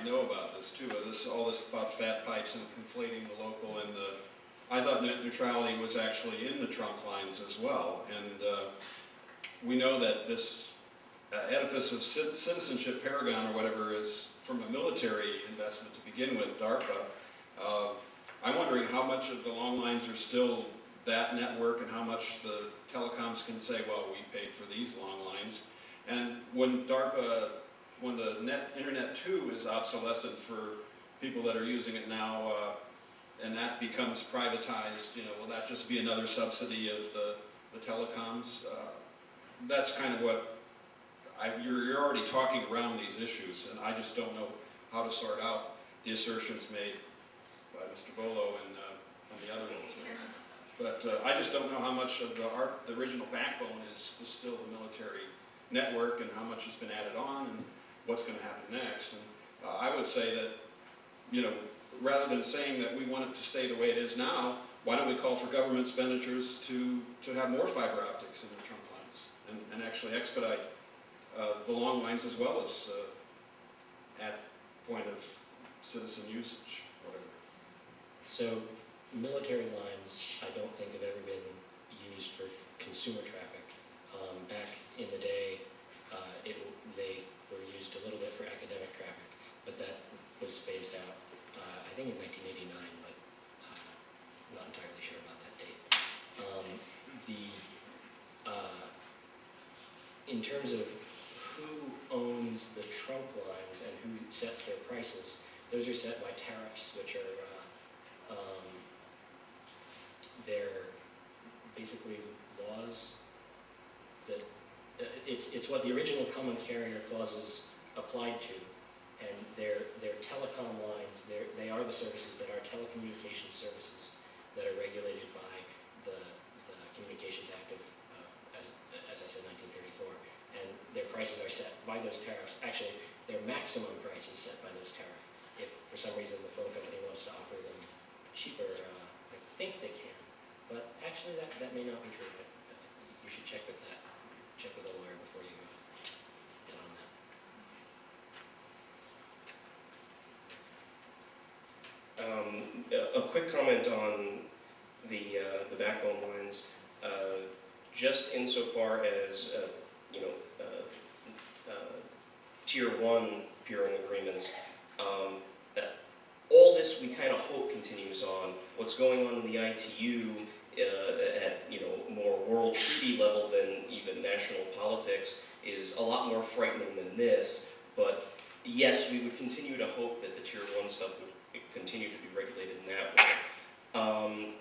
might know about this too. All this about fat pipes and conflating the local and the. I thought net neutrality was actually in the trunk lines as well, and we know that this edifice of citizenship paragon or whatever is from a military investment to begin with, DARPA. I'm wondering how much of the long lines are still that network and how much the telecoms can say, well, we paid for these long lines. And when when the Internet 2 is obsolescent for people that are using it now, and that becomes privatized, will that just be another subsidy of the telecoms? That's kind of what, you're already talking around these issues, and I just don't know how to sort out the assertions made by Mr. Bolo and the other ones. But I just don't know how much of the original backbone is still the military network and how much has been added on and what's going to happen next. And I would say that, rather than saying that we want it to stay the way it is now, why don't we call for government expenditures to have more fiber optics in the trunk lines and actually expedite the long lines as well as at point of citizen usage, whatever. So military lines, I don't think have ever been used for consumer traffic. Back in the day, they were used a little bit for academic traffic, but that was phased out, I think in 1989, but not entirely sure about that date. In terms of who owns the trunk lines and who sets their prices, those are set by tariffs, which are they're basically laws that it's what the original common carrier clauses applied to, and they're telecom lines. They are the services that are telecommunications services that are regulated by the Communications Act of as I said, 1934, and their prices are set by those tariffs. Actually, their maximum price is set by those tariffs. If for some reason the phone company wants to offer them cheaper, I think they can. But actually, that may not be true. You should check with that. Check with a lawyer before you get on that. A quick comment on the backbone lines. Just insofar as Tier 1 peering agreements, all this we kind of hope continues on. What's going on in the ITU at more world treaty level than even national politics is a lot more frightening than this. But yes, we would continue to hope that the Tier 1 stuff would continue to be regulated in that way.